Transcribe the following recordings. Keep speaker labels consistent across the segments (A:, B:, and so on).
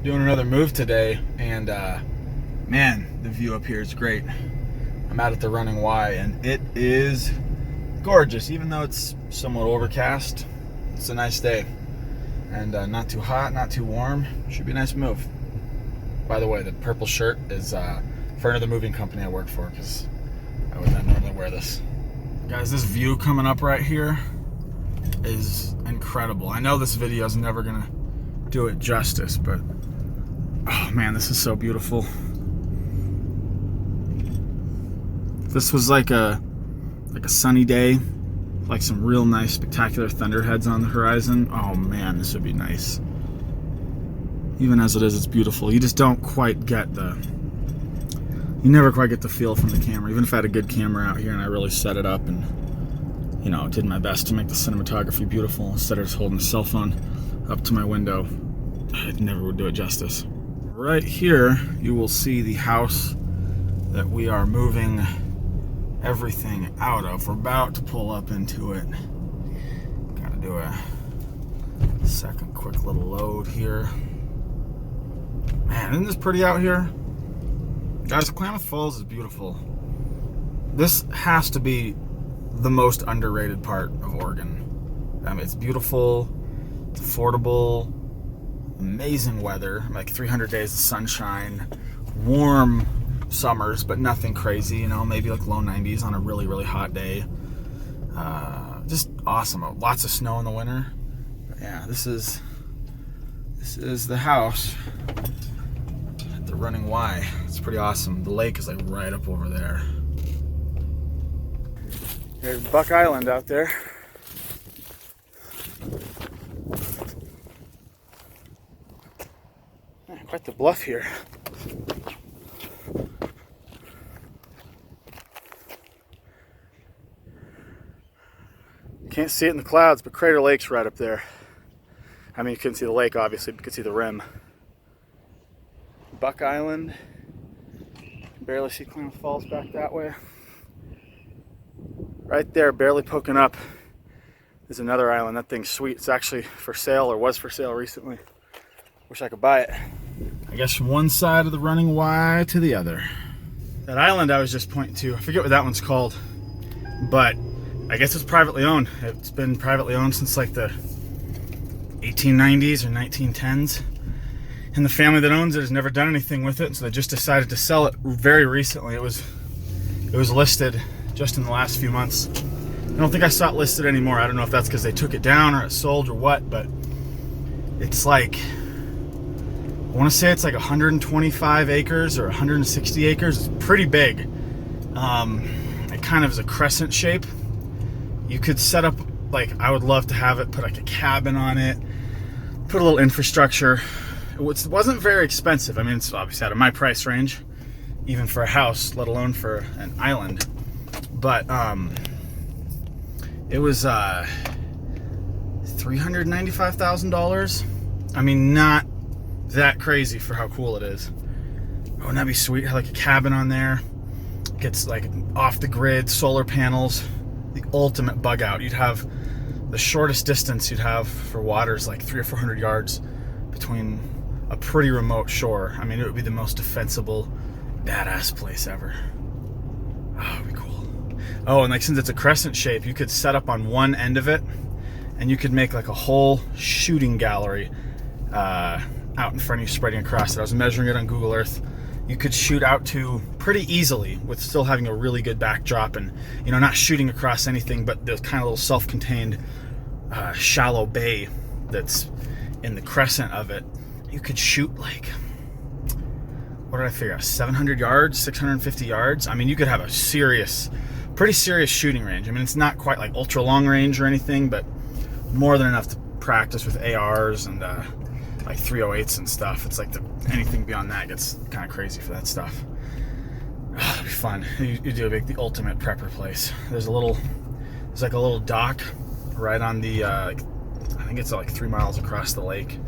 A: doing another move today, and man, the view up here is great. I'm out at the Running Y, and it is gorgeous. Even though it's somewhat overcast, it's a nice day, and not too hot, not too warm. Should be a nice move. By the way, the purple shirt is for another moving company I work for, because I would not normally wear this. Guys, this view coming up right here is incredible. I know this video is never gonna do it justice, but oh man, this is so beautiful. If this was like a sunny day, like some real nice spectacular thunderheads on the horizon, oh man, this would be nice. Even as it is, it's beautiful. You just don't quite get you never quite get the feel from the camera. Even if I had a good camera out here and I really set it up and, you know, did my best to make the cinematography beautiful instead of just holding a cell phone up to my window, it never would do it justice. Right here, you will see the house that we are moving everything out of. We're about to pull up into it. Gotta do a second quick little load here. Man, isn't this pretty out here? Guys, Klamath Falls is beautiful. This has to be the most underrated part of Oregon. I mean, it's beautiful, it's affordable, amazing weather, like 300 days of sunshine, warm summers, but nothing crazy, you know, maybe like low 90s on a really, really hot day. Just awesome. Lots of snow in the winter. But yeah, this is the house at the Running Y. It's pretty awesome. The lake is like right up over there. There's Buck Island out there. Man, quite the bluff here. Can't see it in the clouds, but Crater Lake's right up there. I mean, you couldn't see the lake, obviously, but you could see the rim. Buck Island. You can barely see Klamath Falls back that way. Right there, barely poking up, is another island. That thing's sweet. It's actually for sale, or was for sale recently. Wish I could buy it. I guess from one side of the Running Y to the other. That island I was just pointing to, I forget what that one's called, but I guess it's privately owned. It's been privately owned since like the 1890s or 1910s. And the family that owns it has never done anything with it, so they just decided to sell it very recently. It was listed just in the last few months. I don't think I saw it listed anymore. I don't know if that's because they took it down or it sold or what, but it's like, I want to say it's like 125 acres or 160 acres. It's pretty big. It kind of is a crescent shape. You could set up, like, I would love to have it, put like a cabin on it, put a little infrastructure. It wasn't very expensive. I mean, it's obviously out of my price range, even for a house, let alone for an island. But it was $395,000. I mean, not that crazy for how cool it is. Wouldn't that be sweet? Have like a cabin on there, gets like off the grid, solar panels. The ultimate bug out. You'd have the shortest distance you'd have for water is like 300 or 400 yards between a pretty remote shore. I mean, it would be the most defensible, badass place ever. Oh, it'd be cool. Oh, and like since it's a crescent shape, you could set up on one end of it, and you could make like a whole shooting gallery out in front of you, spreading across it. I was measuring it on Google Earth. You could shoot out to pretty easily with still having a really good backdrop and, you know, not shooting across anything, but the kind of little self-contained shallow bay that's in the crescent of it. You could shoot like, what did I figure out, 700 yards, 650 yards? I mean, you could have a pretty serious shooting range. I mean, it's not quite like ultra long range or anything, but more than enough to practice with ARs and like 308s and stuff. It's like anything beyond that gets kind of crazy for that stuff. Oh, it'd be fun. You do the ultimate prepper place. There's like a little dock right on the, I think it's like 3 miles across the lake.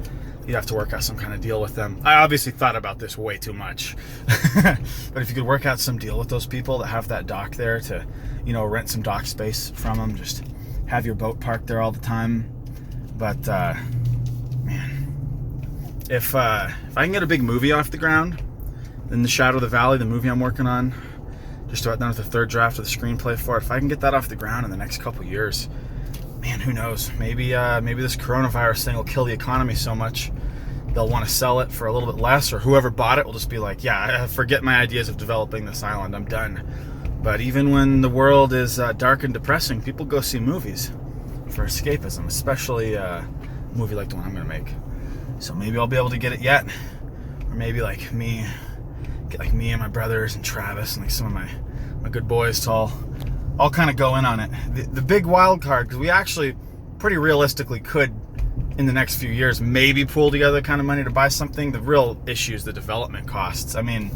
A: You'd have to work out some kind of deal with them. I obviously thought about this way too much. But if you could work out some deal with those people that have that dock there to, you know, rent some dock space from them, just have your boat parked there all the time. But, man, if I can get a big movie off the ground, then The Shadow of the Valley, the movie I'm working on, just about done with the third draft of the screenplay for it. If I can get that off the ground in the next couple years, man, who knows? Maybe this coronavirus thing will kill the economy so much they'll want to sell it for a little bit less, or whoever bought it will just be like, yeah, forget my ideas of developing this island. I'm done. But even when the world is dark and depressing, people go see movies for escapism, especially a movie like the one I'm going to make. So maybe I'll be able to get it yet, or maybe like me and my brothers and Travis and like some of my good boys to all kind of go in on it. The big wild card, because we actually pretty realistically could in the next few years maybe pool together kind of money to buy something. The real issue is the development costs. I mean,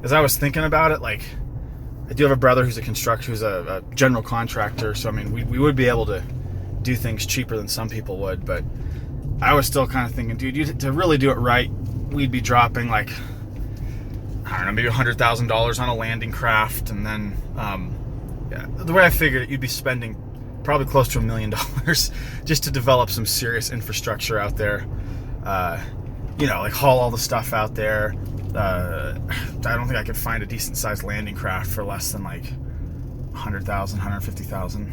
A: as I was thinking about it, like, I do have a brother who's a general contractor, so I mean we would be able to do things cheaper than some people would, but I was still kind of thinking, dude, to really do it right, we'd be dropping like, I don't know, maybe $100,000 on a landing craft, and then the way I figured it, you'd be spending probably close to $1 million just to develop some serious infrastructure out there. Like haul all the stuff out there. I don't think I could find a decent sized landing craft for less than like $100,000, $150,000.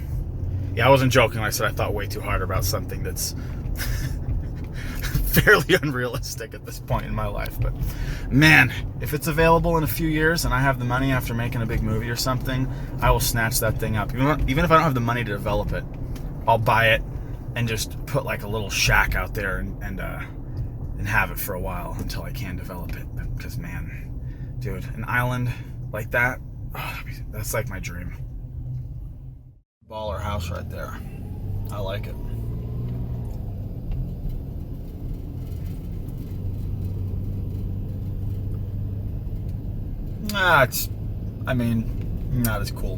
A: Yeah, I wasn't joking when I said I thought way too hard about something that's fairly unrealistic at this point in my life. But man, if it's available in a few years and I have the money after making a big movie or something, I will snatch that thing up. Even if I don't have the money to develop it, I'll buy it and just put like a little shack out there and have it for a while until I can develop it. Because man, dude, an island like that, that's like my dream. Baller house right there. I like it. It's not as cool.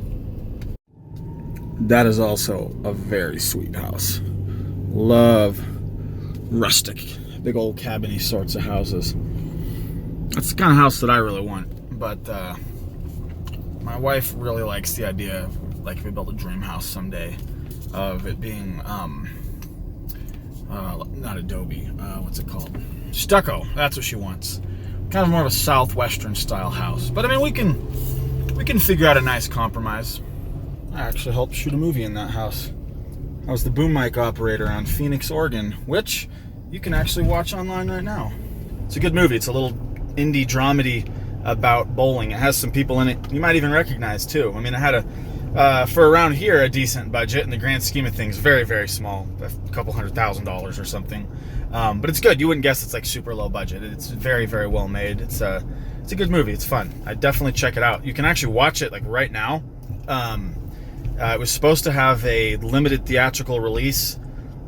A: That is also a very sweet house. Love rustic, big old cabiny sorts of houses. That's the kind of house that I really want. But my wife really likes the idea of, like, if we build a dream house someday, of it being not adobe, what's it called? Stucco. That's what she wants. Kind of more of a southwestern style house. But I mean, we can figure out a nice compromise. I actually helped shoot a movie in that house. I was the boom mic operator on Phoenix, Oregon, which you can actually watch online right now. It's a good movie. It's a little indie dramedy about bowling. It has some people in it you might even recognize too. I mean, I had for around here, a decent budget in the grand scheme of things. Very, very small, a couple $100,000 or something. But it's good. You wouldn't guess it's like super low budget. It's very, very well made. It's a good movie. It's fun. I'd definitely check it out. You can actually watch it like right now. It was supposed to have a limited theatrical release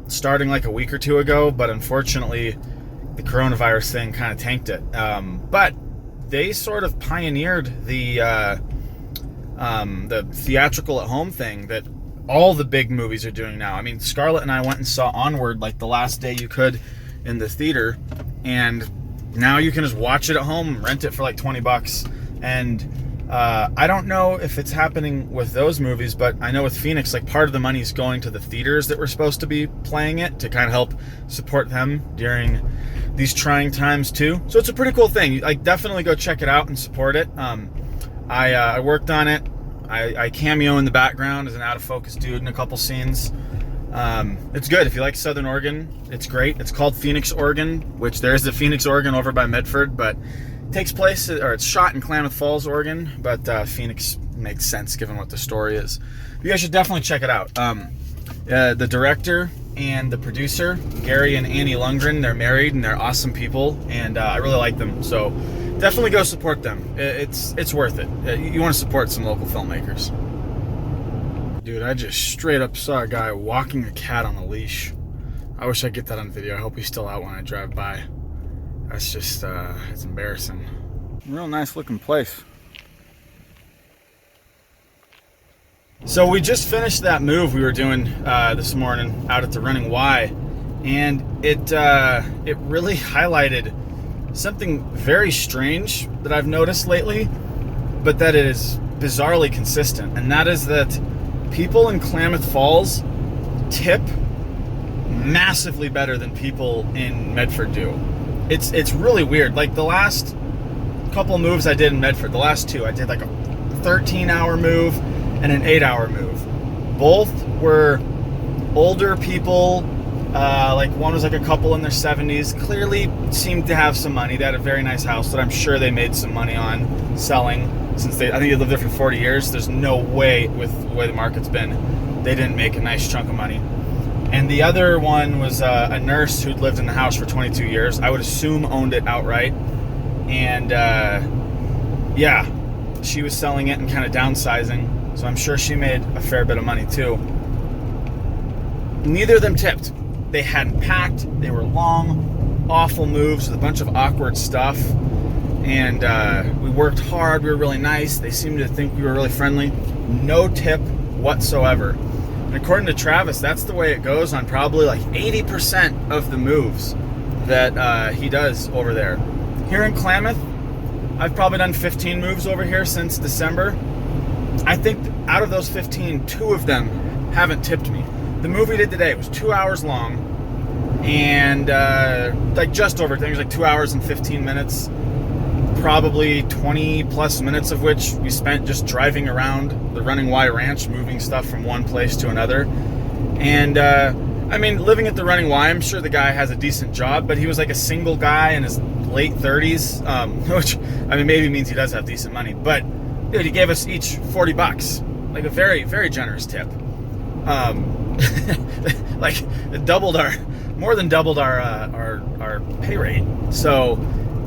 A: starting like a week or two ago, but unfortunately the coronavirus thing kind of tanked it. But they sort of pioneered the theatrical at home thing that all the big movies are doing now. I mean, Scarlett and I went and saw Onward like the last day you could in the theater, and now you can just watch it at home, rent it for like $20. And I don't know if it's happening with those movies, but I know with Phoenix, like, part of the money is going to the theaters that were supposed to be playing it to kind of help support them during these trying times too. So it's a pretty cool thing. Like, definitely go check it out and support it. I worked on it. I cameo in the background as an out-of-focus dude in a couple scenes. It's good. If you like Southern Oregon, it's great. It's called Phoenix, Oregon, which there's the Phoenix, Oregon over by Medford, but it takes place, or it's shot in Klamath Falls, Oregon, but Phoenix makes sense given what the story is. You guys should definitely check it out. The director and the producer, Gary and Annie Lundgren, they're married and they're awesome people, and I really like them. So definitely go support them. It's worth it. You want to support some local filmmakers. Dude, I just straight up saw a guy walking a cat on a leash. I wish I could get that on video. I hope he's still out when I drive by. That's just, it's embarrassing. Real nice looking place. So we just finished that move we were doing this morning out at the Running Y, and it really highlighted something very strange that I've noticed lately, but that it is bizarrely consistent, and that is that people in Klamath Falls tip massively better than people in Medford do. It's really weird. Like the last couple moves I did in Medford, the last two, I did like a 13-hour move and an 8-hour move. Both were older people. Like one was like a couple in their 70s, clearly seemed to have some money. They had a very nice house that I'm sure they made some money on selling, since I think they lived there for 40 years. There's no way, with the way the market's been, they didn't make a nice chunk of money. And the other one was a nurse who'd lived in the house for 22 years. I would assume owned it outright. And yeah, she was selling it and kind of downsizing. So I'm sure she made a fair bit of money too. Neither of them tipped. They hadn't packed. They were long, awful moves with a bunch of awkward stuff. And we worked hard. We were really nice. They seemed to think we were really friendly. No tip whatsoever. And according to Travis, that's the way it goes on probably like 80% of the moves that he does over there. Here in Klamath, I've probably done 15 moves over here since December. I think out of those 15, 2 of them haven't tipped me. The move we did today was 2 hours long, and like just over, I think it was like 2 hours and 15 minutes, probably 20 plus minutes of which we spent just driving around the Running Y Ranch, moving stuff from one place to another. And I mean, living at the Running Y, I'm sure the guy has a decent job, but he was like a single guy in his late 30s, which I mean maybe means he does have decent money. But dude, he gave us each $40, like a very, very generous tip. Like more than doubled our pay rate. So,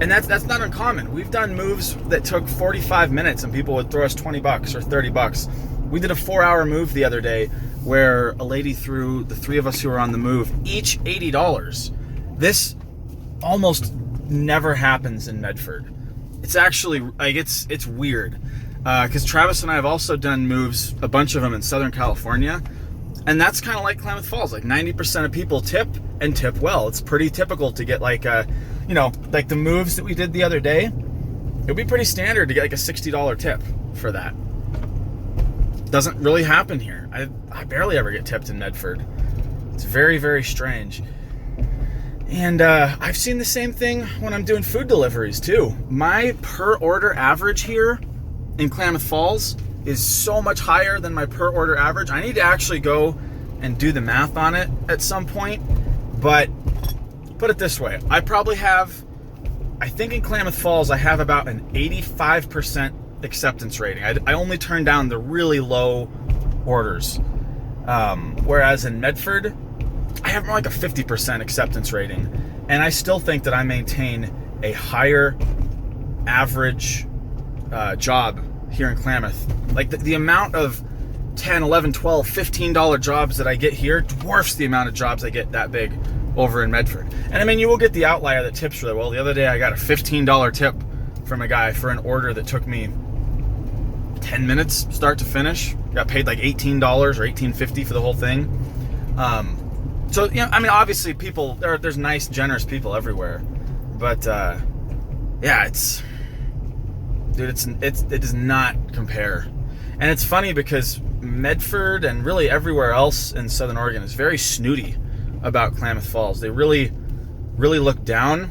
A: and that's not uncommon. We've done moves that took 45 minutes and people would throw us $20 or $30. We did a 4-hour move the other day where a lady threw the 3 of us who were on the move each $80. This almost never happens in Medford. It's actually like it's weird, because Travis and I have also done moves, a bunch of them in Southern California. And that's kind of like Klamath Falls. Like 90% of people tip, and tip well. It's pretty typical to get like like the moves that we did the other day. It would be pretty standard to get like a $60 tip for that. Doesn't really happen here. I barely ever get tipped in Medford. It's very, very strange. And I've seen the same thing when I'm doing food deliveries too. My per order average here in Klamath Falls is so much higher than my per order average. I need to actually go and do the math on it at some point. But put it this way, I think in Klamath Falls I have about an 85% acceptance rating. I only turn down the really low orders. Whereas in Medford, I have more like a 50% acceptance rating. And I still think that I maintain a higher average job here in Klamath. Like the amount of $10, $11, $12, $15 jobs that I get here dwarfs the amount of jobs I get that big over in Medford. And I mean, you will get the outlier that tips really well. The other day I got a $15 tip from a guy for an order that took me 10 minutes start to finish. Got paid like $18 or $18.50 for the whole thing. So, you know, I mean, obviously people, there's nice, generous people everywhere. But yeah, it does not compare. And it's funny because Medford and really everywhere else in Southern Oregon is very snooty about Klamath Falls. They really, really look down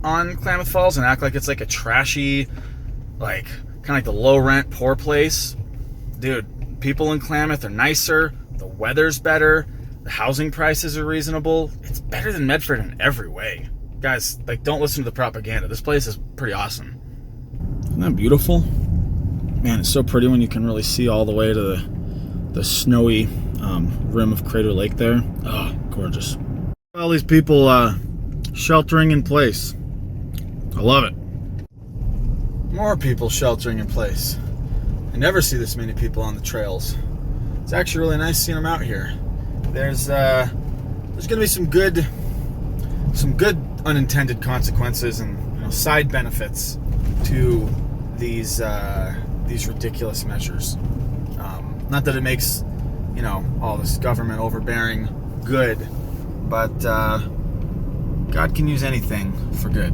A: on Klamath Falls and act like it's like a trashy, like kind of like the low rent, poor place. Dude, people in Klamath are nicer. The weather's better. The housing prices are reasonable. It's better than Medford in every way. Guys, like, don't listen to the propaganda. This place is pretty awesome. Isn't that beautiful? Man, it's so pretty when you can really see all the way to the snowy rim of Crater Lake there. Oh, gorgeous. All these people sheltering in place. I love it. More people sheltering in place. I never see this many people on the trails. It's actually really nice seeing them out here. There's gonna be some good unintended consequences and side benefits to these ridiculous measures. Not that it makes all this government overbearing good, but God can use anything for good.